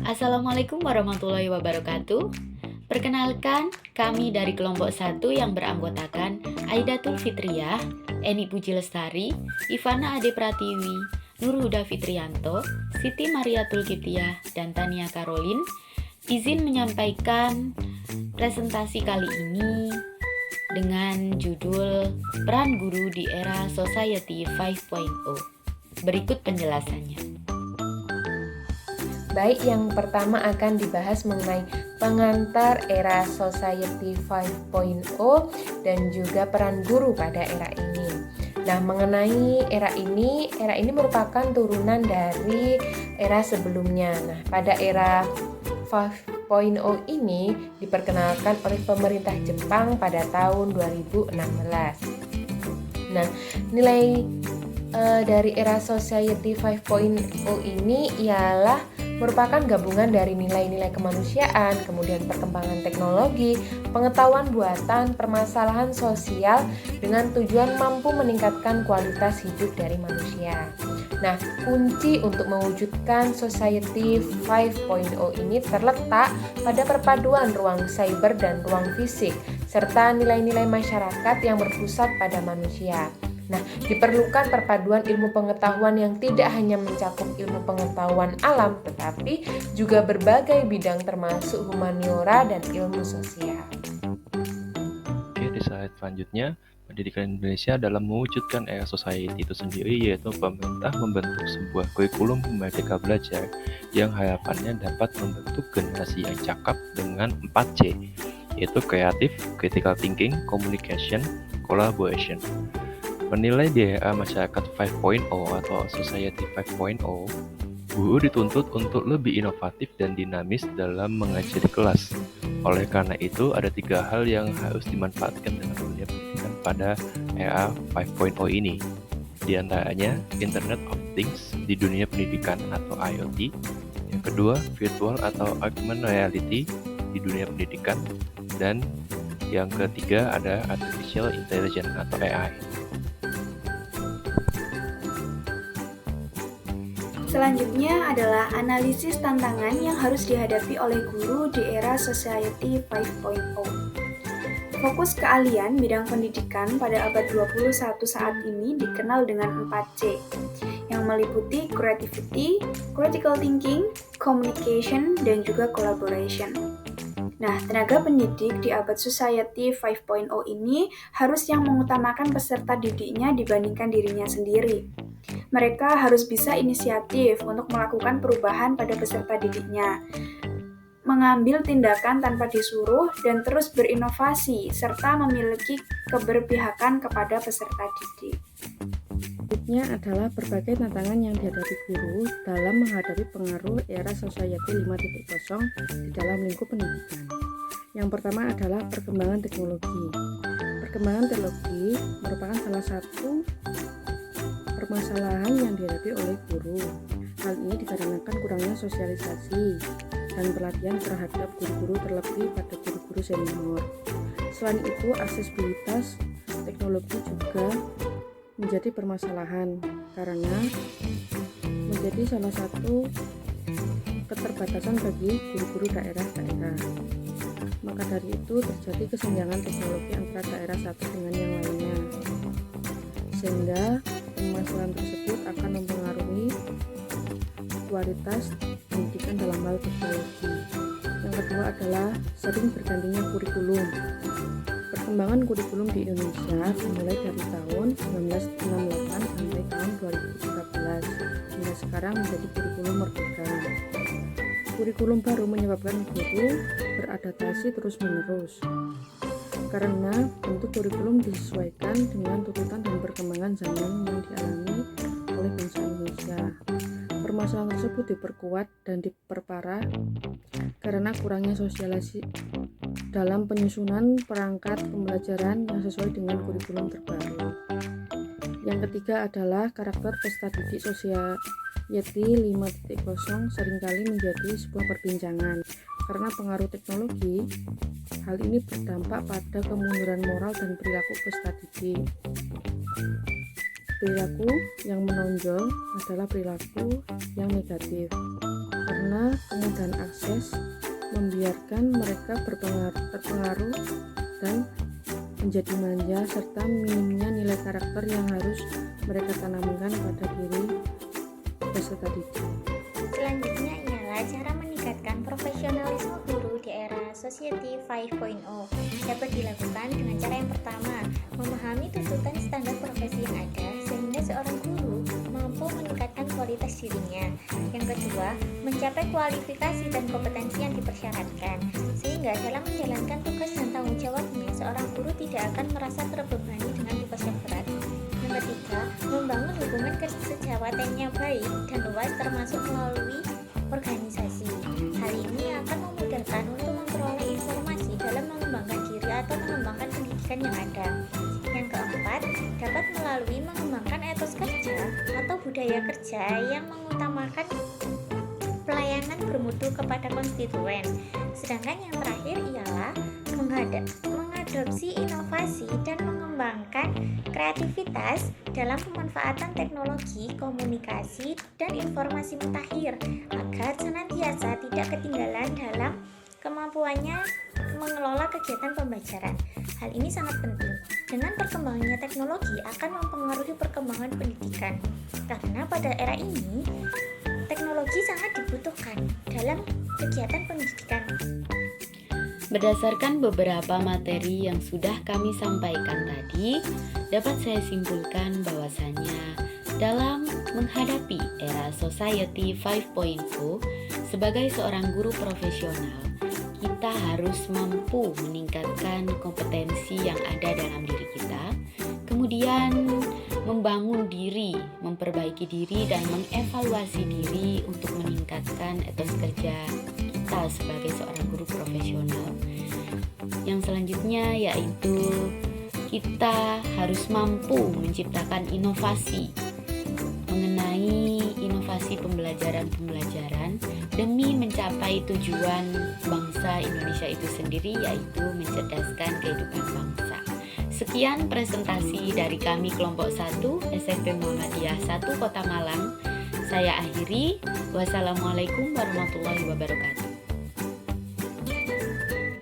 Assalamualaikum warahmatullahi wabarakatuh. Perkenalkan, kami dari kelompok 1 yang beranggotakan Aidatul Fitriah, Eni Puji Lestari, Ivana Ade Pratiwi, Nur Huda Fitrianto, Siti Mariatul Kiptiah, dan Tania Karolin izin menyampaikan presentasi kali ini dengan judul Peran Guru di Era Society 5.0. Berikut penjelasannya. Baik, yang pertama akan dibahas mengenai pengantar era Society 5.0 dan juga peran guru pada era ini. Nah, mengenai era ini merupakan turunan dari era sebelumnya. Nah, pada era 5.0 ini diperkenalkan oleh pemerintah Jepang pada tahun 2016. Nah, nilai dari era Society 5.0 ini ialah merupakan gabungan dari nilai-nilai kemanusiaan, kemudian perkembangan teknologi, pengetahuan buatan, permasalahan sosial dengan tujuan mampu meningkatkan kualitas hidup dari manusia. Nah, kunci untuk mewujudkan Society 5.0 ini terletak pada perpaduan ruang cyber dan ruang fisik, serta nilai-nilai masyarakat yang berpusat pada manusia. Nah, diperlukan perpaduan ilmu pengetahuan yang tidak hanya mencakup ilmu pengetahuan alam, tetapi juga berbagai bidang termasuk humaniora dan ilmu sosial. Oke, di slide selanjutnya, pendidikan Indonesia dalam mewujudkan era society itu sendiri, yaitu pemerintah membentuk sebuah kurikulum Merdeka Belajar yang harapannya dapat membentuk generasi yang cakap dengan 4C, yaitu kreatif, critical thinking, communication, collaboration. Menilai di era masyarakat 5.0 atau Society 5.0, guru dituntut untuk lebih inovatif dan dinamis dalam mengajar di kelas. Oleh karena itu, ada 3 hal yang harus dimanfaatkan dalam dunia pendidikan pada era 5.0 ini. Di antaranya, Internet of Things di dunia pendidikan atau IoT. Yang kedua, virtual atau augmented reality di dunia pendidikan. Dan yang ketiga ada Artificial Intelligence atau AI. Selanjutnya adalah analisis tantangan yang harus dihadapi oleh guru di era Society 5.0. Fokus keahlian bidang pendidikan pada abad 21 saat ini dikenal dengan 4C, yang meliputi creativity, critical thinking, communication, dan juga collaboration. Nah, tenaga pendidik di abad Society 5.0 ini harus yang mengutamakan peserta didiknya dibandingkan dirinya sendiri. Mereka harus bisa inisiatif untuk melakukan perubahan pada peserta didiknya, mengambil tindakan tanpa disuruh, dan terus berinovasi, serta memiliki keberpihakan kepada peserta didik. Berikutnya adalah berbagai tantangan yang dihadapi guru dalam menghadapi pengaruh era Society 5.0 di dalam lingkup pendidikan. Yang pertama adalah perkembangan teknologi. Perkembangan teknologi merupakan salah satu permasalahan yang dihadapi oleh guru. Hal ini dikarenakan kurangnya sosialisasi dan pelatihan terhadap guru-guru, terlebih pada guru-guru senior. Selain itu, aksesibilitas teknologi juga menjadi permasalahan karena menjadi salah satu keterbatasan bagi guru-guru daerah-daerah. Maka dari itu terjadi kesenjangan teknologi antara daerah satu dengan yang lainnya, sehingga permasalahan tersebut akan mempengaruhi kualitas pendidikan dalam hal teknologi. Yang kedua adalah sering bergantinya kurikulum. Perkembangan kurikulum di Indonesia dimulai dari tahun 1968 sampai tahun 2013 hingga sekarang menjadi kurikulum merdeka. Kurikulum baru menyebabkan guru beradaptasi terus-menerus karena bentuk kurikulum disesuaikan dengan tuntutan dan perkembangan zaman yang dialami oleh bangsa Indonesia. Permasalahan tersebut diperkuat dan diperparah karena kurangnya sosialisasi dalam penyusunan perangkat pembelajaran yang sesuai dengan kurikulum terbaru. Yang ketiga adalah karakter peserta didik Society 5.0 seringkali menjadi sebuah perbincangan karena pengaruh teknologi. Hal ini berdampak pada kemunduran moral dan perilaku peserta didik. Perilaku yang menonjol adalah perilaku yang negatif. karena kemudahan akses membiarkan mereka terpengaruh dan menjadi manja, serta minimnya nilai karakter yang harus mereka tanamkan pada diri peserta didik. Selanjutnya ialah cara meningkatkan profesionalisme guru di era Society 5.0. Dapat dilakukan dengan cara yang pertama, memahami tuntutan standar profesi yang ada sehingga seorang guru mampu meningkatkan kualitas dirinya. Yang kedua, mencapai kualifikasi dan kompetensi yang dipersyaratkan sehingga dalam menjalankan tugas dan tanggung jawabnya seorang guru tidak akan merasa terbebani dengan tugas yang berat. Yang ketiga, membangun hubungan kesejawatan yang baik dan luas termasuk melalui organisasi. Hal ini akan memudahkan untuk memperoleh informasi dalam mengembangkan diri atau mengembangkan pendidikan yang ada. Yang keempat, dapat melalui mengembangkan etos kerja atau budaya kerja yang mengutamakan pelayanan bermutu kepada konstituen. Sedangkan yang terakhir ialah mengadopsi inovasi dan mengembangkan kreativitas dalam pemanfaatan teknologi, komunikasi, dan informasi mutakhir agar senantiasa tidak ketinggalan dalam kemampuannya mengelola kegiatan pembelajaran. Hal ini sangat penting. Dengan perkembangannya teknologi akan mempengaruhi perkembangan pendidikan. Karena pada era ini, teknologi sangat dibutuhkan dalam kegiatan pendidikan. Berdasarkan beberapa materi yang sudah kami sampaikan tadi, dapat saya simpulkan bahwasannya dalam menghadapi era Society 5.0 sebagai seorang guru profesional, kita harus mampu meningkatkan kompetensi yang ada dalam diri kita, kemudian membangun diri, memperbaiki diri, dan mengevaluasi diri untuk meningkatkan etos kerja kita sebagai seorang guru profesional. Yang selanjutnya yaitu kita harus mampu menciptakan inovasi mengenai inovasi pembelajaran demi mencapai tujuan bangsa Indonesia itu sendiri, yaitu mencerdaskan kehidupan bangsa. Sekian presentasi dari kami kelompok 1 SMP Muhammadiyah 1 Kota Malang. Saya akhiri. Wassalamualaikum warahmatullahi wabarakatuh.